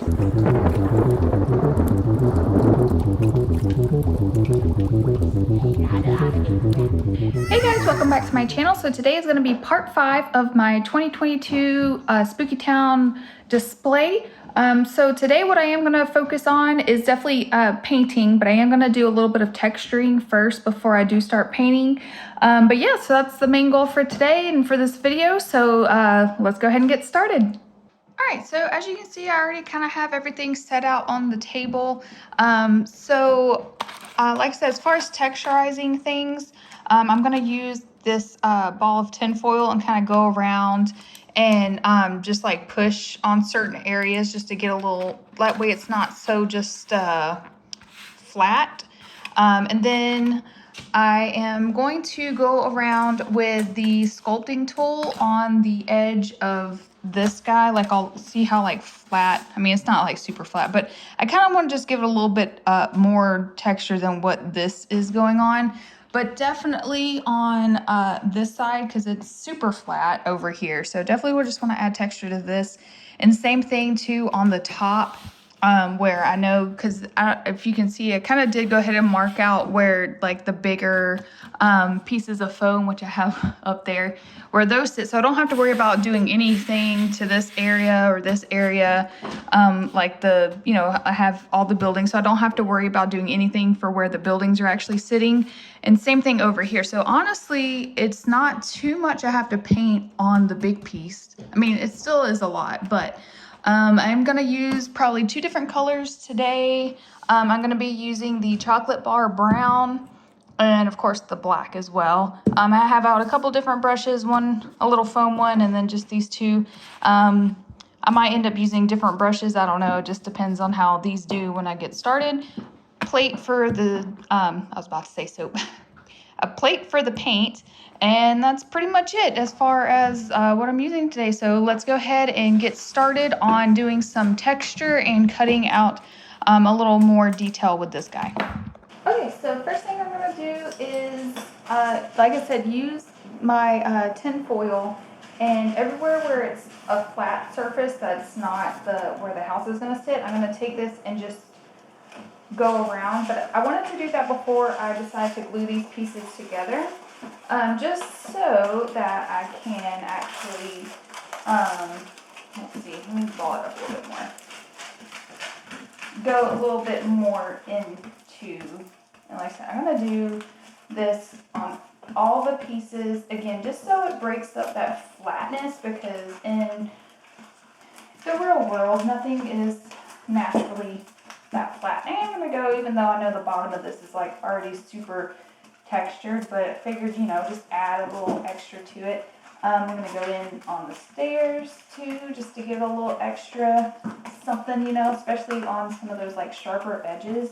Hey guys, welcome back to my channel. So today is going to be part 5 of my 2022 Spooky Town display. So today what I am going to focus on is definitely painting, but I am going to do a little bit of texturing first before I do start painting. But yeah, so that's the main goal for today and for this video. So let's go ahead and get started. Alright, so as you can see, I already kind of have everything set out on the table. Like I said, as far as texturizing things, I'm going to use this ball of tinfoil and kind of go around and just like push on certain areas just to get a little, that way it's not so just flat. And then I am going to go around with the sculpting tool on the edge of this guy. Like I'll see how like flat, I mean it's not like super flat, but I kind of want to just give it a little bit more texture than what this is going on. But definitely on this side, because it's super flat over here. So definitely we'll just want to add texture to this. And same thing too on the top. Where I know, because if you can see, I kind of did go ahead and mark out where like the bigger pieces of foam, which I have up there, where those sit. So I don't have to worry about doing anything to this area or this area. Like the, you know, I have all the buildings, so I don't have to worry about doing anything for where the buildings are actually sitting. And same thing over here. So honestly, it's not too much I have to paint on the big piece. I mean, it still is a lot, but I'm going to use probably 2 different colors today. I'm going to be using the chocolate bar brown and of course the black as well. I have out a couple different brushes, one a little foam one, and then just these 2. I might end up using different brushes. I don't know. It just depends on how these do when I get started. Plate for the, I was about to say soap. A plate for the paint. And that's pretty much it as far as what I'm using today. So let's go ahead and get started on doing some texture and cutting out a little more detail with this guy. Okay, so first thing I'm going to do is, like I said, use my tin foil, and everywhere where it's a flat surface that's not where the house is going to sit, I'm going to take this and just go around. But I wanted to do that before I decide to glue these pieces together. Just so that I can actually, let's see, let me ball it up a little bit more. Go a little bit more into, and like I said, I'm going to do this on all the pieces, again, just so it breaks up that flatness, because in the real world, nothing is naturally that flat. And I'm going to go, even though I know the bottom of this is like already super textured, but I figured, you know, just add a little extra to it. I'm going to go in on the stairs too, just to give it a little extra something, you know, especially on some of those like sharper edges.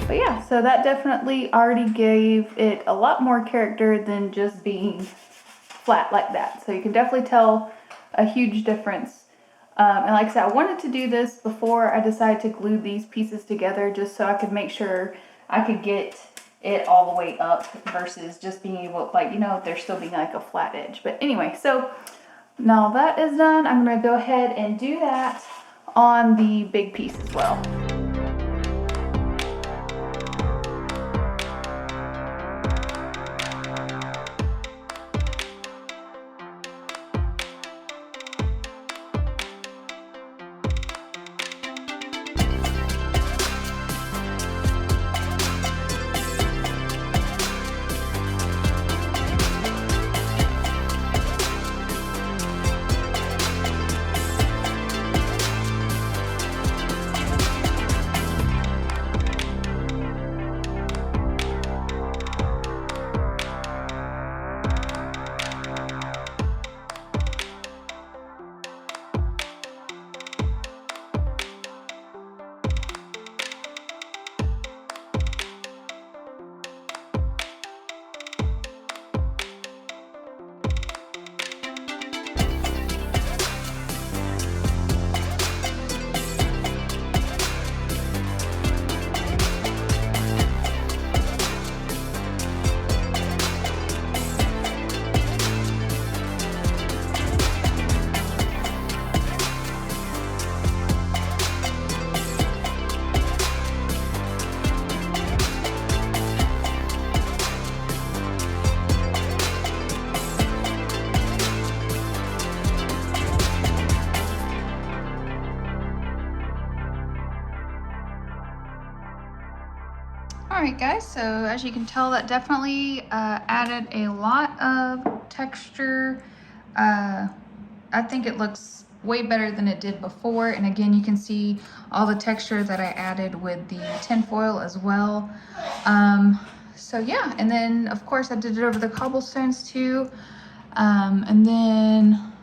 But yeah, so that definitely already gave it a lot more character than just being flat like that. So you can definitely tell a huge difference. And like I said, I wanted to do this before I decided to glue these pieces together, just so I could make sure I could get it all the way up versus just being able, like, you know, there still being like a flat edge. But anyway, so now that is done, I'm going to go ahead and do that on the big piece as well. Alright guys, so as you can tell, that definitely added a lot of texture. I think it looks way better than it did before, and again you can see all the texture that I added with the tinfoil as well. So yeah, and then of course I did it over the cobblestones too. And then,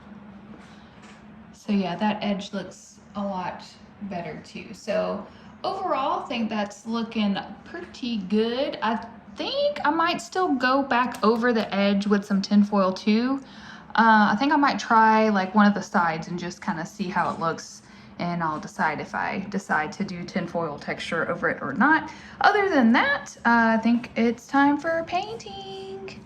so yeah, that edge looks a lot better too. So overall, I think that's looking pretty good. I think I might still go back over the edge with some tinfoil too. I think I might try like one of the sides and just kind of see how it looks, and I'll decide if I decide to do tinfoil texture over it or not. Other than that, I think it's time for painting.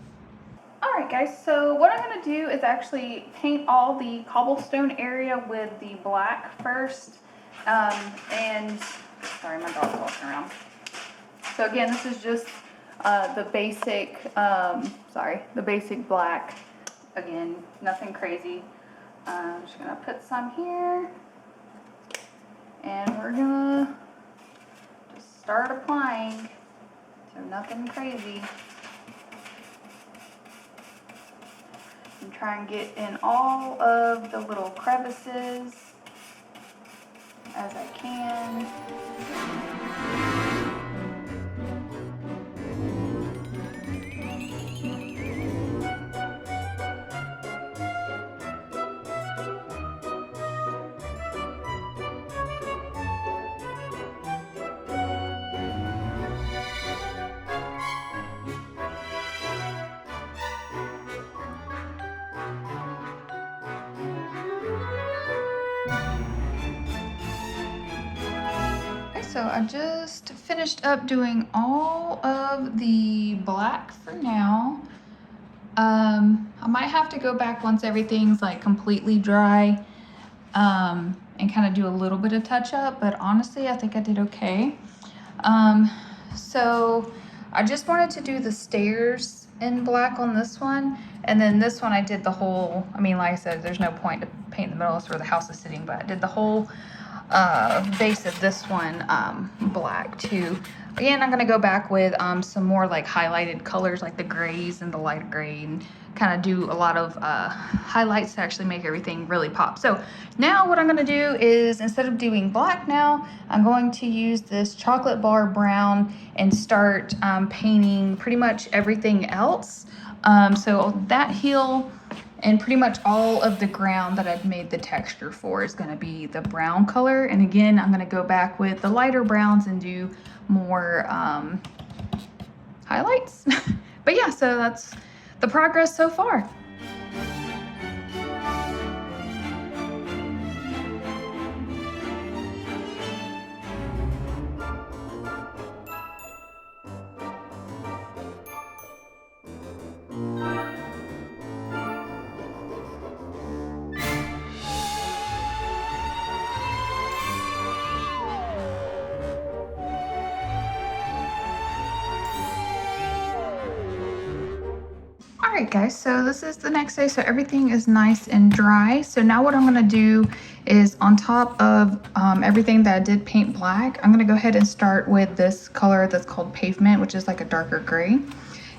Alright guys, so what I'm going to do is actually paint all the cobblestone area with the black first. And, sorry, my dog's walking around. So again, this is just the basic, the basic black. Again, nothing crazy. I'm just going to put some here. And we're going to just start applying. So nothing crazy. And try and get in all of the little crevices as I can. So I just finished up doing all of the black for now. I might have to go back once everything's like completely dry and kind of do a little bit of touch up, but honestly I think I did okay. So I just wanted to do the stairs in black on this one, and then this one I did the whole, I mean, like I said, there's no point to paint the middle, that's where the house is sitting, but I did the whole base of this one black too. Again, I'm gonna go back with some more like highlighted colors, like the grays and the lighter gray, and kind of do a lot of highlights to actually make everything really pop. So now what I'm gonna do is, instead of doing black now, I'm going to use this chocolate bar brown and start painting pretty much everything else. So that hill and pretty much all of the ground that I've made the texture for is going to be the brown color. And again, I'm going to go back with the lighter browns and do more highlights. But yeah, so that's the progress so far. Alright guys, so this is the next day, so everything is nice and dry. So now what I'm going to do is, on top of everything that I did paint black, I'm going to go ahead and start with this color that's called Pavement, which is like a darker gray.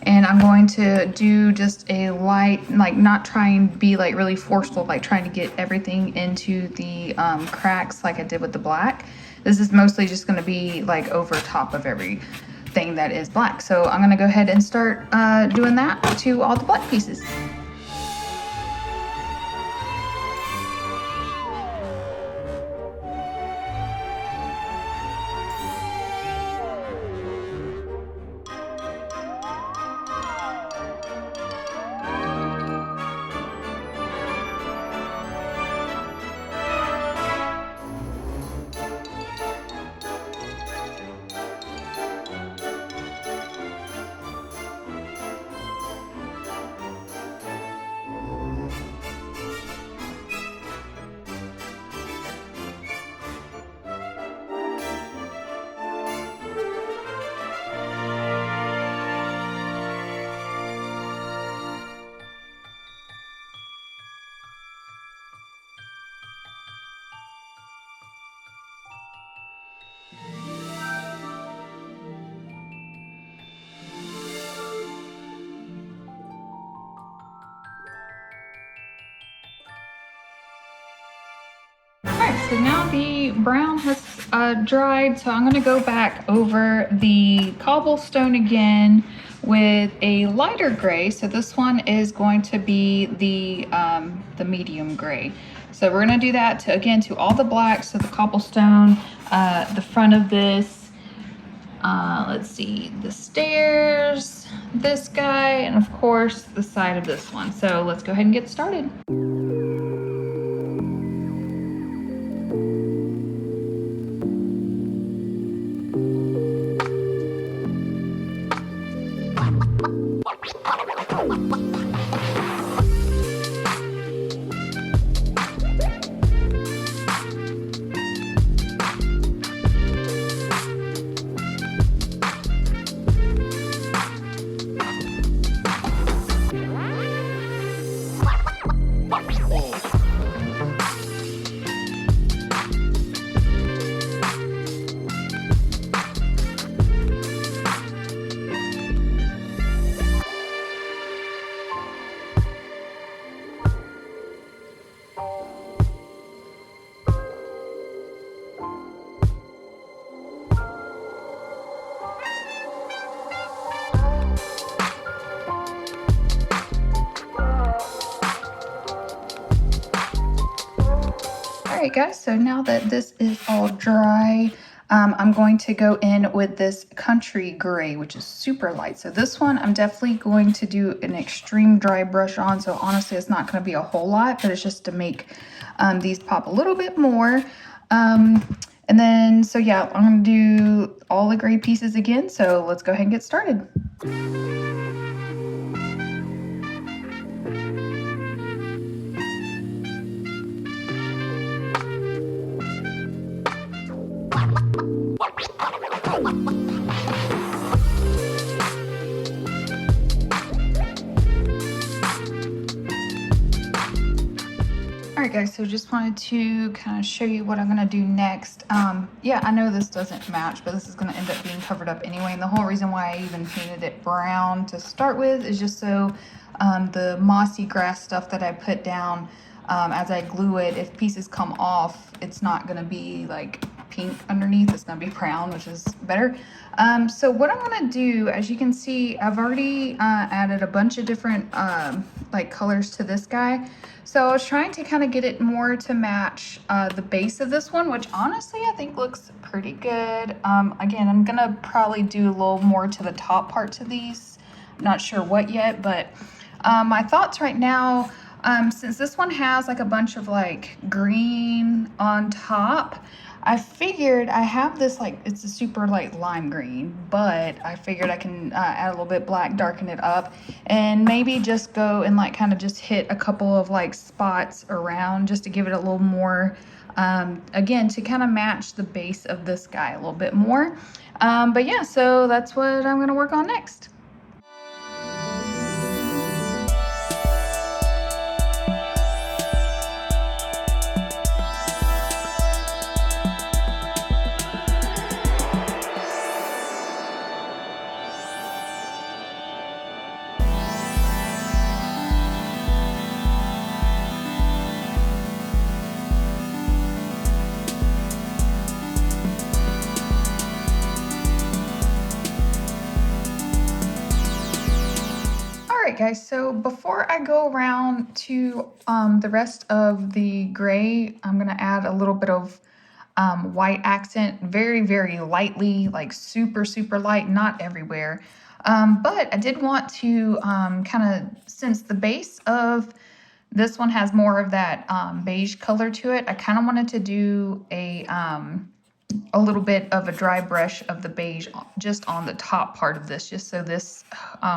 And I'm going to do just a light, like not try and be like really forceful, like trying to get everything into the cracks like I did with the black. This is mostly just going to be like over top of everything that is black. So I'm going to go ahead and start doing that to all the black pieces. so now the brown has dried, so I'm gonna go back over the cobblestone again with a lighter gray. So this one is going to be the medium gray. So we're gonna do that to all the blacks. So the cobblestone, the front of this, let's see, the stairs, this guy, and of course the side of this one. So let's go ahead and get started. Alright guys, so now that this is all dry, I'm going to go in with this country gray, which is super light. So this one I'm definitely going to do an extreme dry brush on. So honestly, it's not going to be a whole lot, but it's just to make these pop a little bit more. And then, so yeah, I'm going to do all the gray pieces again. So let's go ahead and get started. Alright guys, so just wanted to kind of show you what I'm going to do next. Yeah, I know this doesn't match, but this is going to end up being covered up anyway. And the whole reason why I even painted it brown to start with is just so the mossy grass stuff that I put down as I glue it, if pieces come off, it's not going to be like pink underneath, it's going to be brown, which is better. So what I'm going to do, as you can see, I've already added a bunch of different like colors to this guy. So I was trying to kind of get it more to match the base of this one, which honestly I think looks pretty good. Again, I'm going to probably do a little more to the top parts of these. I'm not sure what yet, but my thoughts right now, since this one has like a bunch of like green on top, I figured I have this like, it's a super light lime green, but I figured I can add a little bit black, darken it up, and maybe just go and like kind of just hit a couple of like spots around just to give it a little more, again, to kind of match the base of this guy a little bit more. But yeah, so that's what I'm going to work on next. Alright guys, so before I go around to the rest of the gray, I'm going to add a little bit of white accent, very lightly, like super light, not everywhere. But I did want to kind of, since the base of this one has more of that beige color to it, I kind of wanted to do a little bit of a dry brush of the beige just on the top part of this, just so this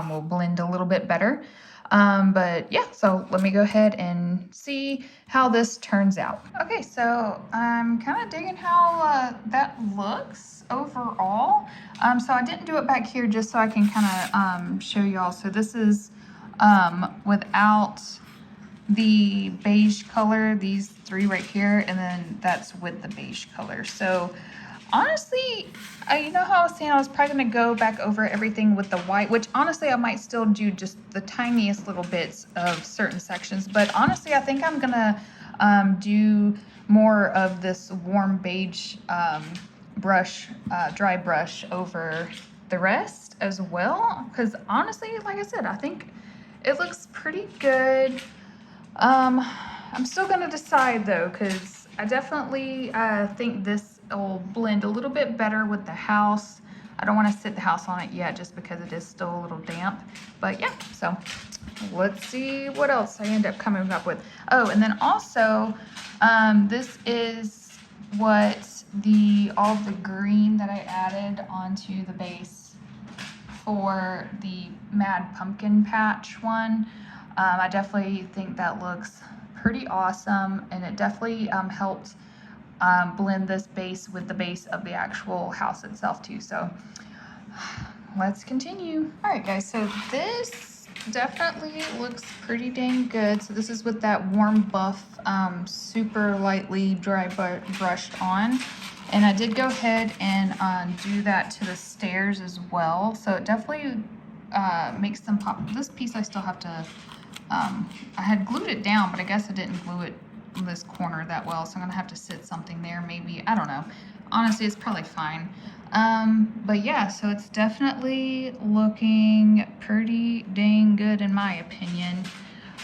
will blend a little bit better. But yeah, so let me go ahead and see how this turns out. Okay, so I'm kind of digging how that looks overall. So I didn't do it back here just so I can kind of show y'all. So this is without the beige color, these three right here, and then that's with the beige color. So honestly, you know how I was saying I was probably going to go back over everything with the white, which honestly I might still do just the tiniest little bits of certain sections, but honestly I think I'm going to do more of this warm beige brush, dry brush over the rest as well. Because honestly, like I said, I think it looks pretty good. I'm still gonna decide though, because I definitely think this will blend a little bit better with the house. I don't want to sit the house on it yet just because it is still a little damp. But yeah, so let's see what else I end up coming up with. Oh, and then also, this is what all the green that I added onto the base for the Mad Pumpkin Patch one. I definitely think that looks pretty awesome, and it definitely helped blend this base with the base of the actual house itself too. So let's continue. All right, guys, so this definitely looks pretty dang good. So this is with that warm buff, super lightly dry brushed on. And I did go ahead and do that to the stairs as well. So it definitely makes them pop. This piece I still have to, I had glued it down, but I guess I didn't glue it in this corner that well. So I'm gonna have to sit something there maybe. I don't know. Honestly, it's probably fine. But yeah, so it's definitely looking pretty dang good in my opinion.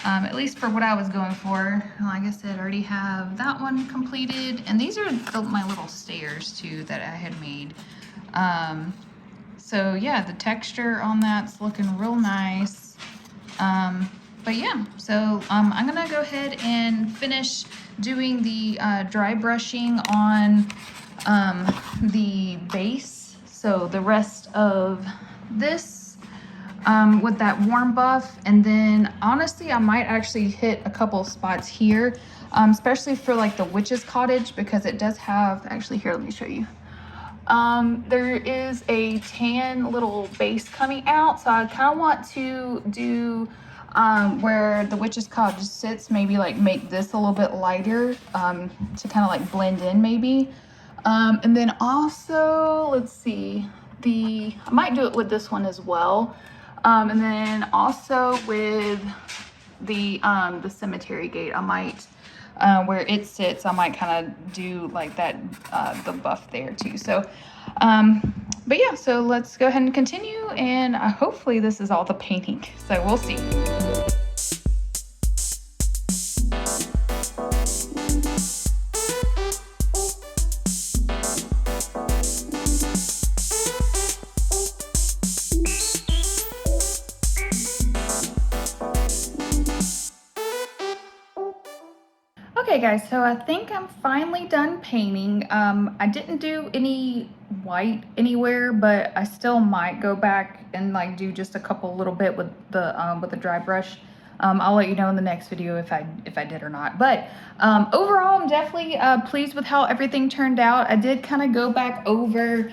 At least for what I was going for. Like I said, I already have that one completed. And these are my little stairs too that I had made. So yeah, the texture on that's looking real nice. But yeah, so I'm gonna go ahead and finish doing the dry brushing on the base. So the rest of this with that warm buff, and then honestly I might actually hit a couple spots here, especially for like the witch's cottage, because it does have, actually here, let me show you. There is a tan little base coming out, so I kind of want to do where the witch's cottage sits, maybe like make this a little bit lighter to kind of like blend in maybe. And then also, let's see, I might do it with this one as well. And then also with the cemetery gate, I might, where it sits, I might kind of do like that, the buff there too. So, but yeah, so let's go ahead and continue, and hopefully this is all the painting. So we'll see. Okay guys, so I think I'm finally done painting. I didn't do any white anywhere, but I still might go back and like do just a couple little bit with the dry brush. I'll let you know in the next video if I did or not. But overall, I'm definitely pleased with how everything turned out. I did kind of go back over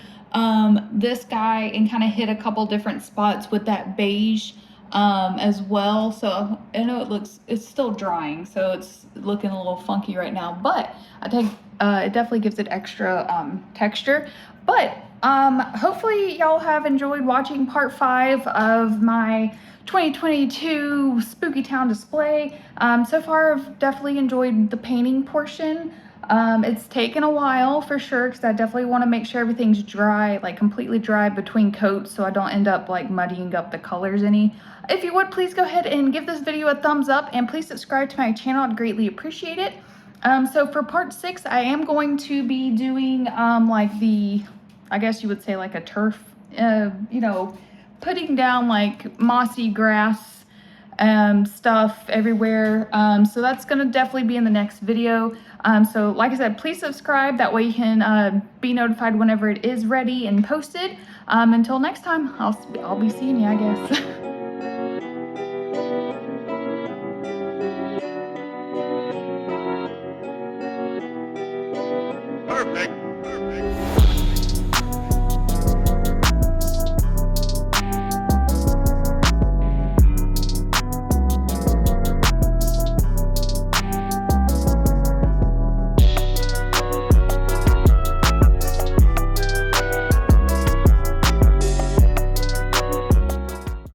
this guy and kind of hit a couple different spots with that beige as well. So I know it's still drying, so it's looking a little funky right now, but I think it definitely gives it extra texture. But hopefully y'all have enjoyed watching part 5 of my 2022 Spooky Town display. So far I've definitely enjoyed the painting portion. It's taken a while for sure, because I definitely want to make sure everything's dry, like completely dry between coats, so I don't end up like muddying up the colors any. If you would, please go ahead and give this video a thumbs up, and please subscribe to my channel. I'd greatly appreciate it. So for part 6, I am going to be doing like I guess you would say like a turf, you know, putting down like mossy grass stuff everywhere. So that's gonna definitely be in the next video. So like I said, please subscribe, that way you can be notified whenever it is ready and posted. Until next time, I'll be seeing you, I guess.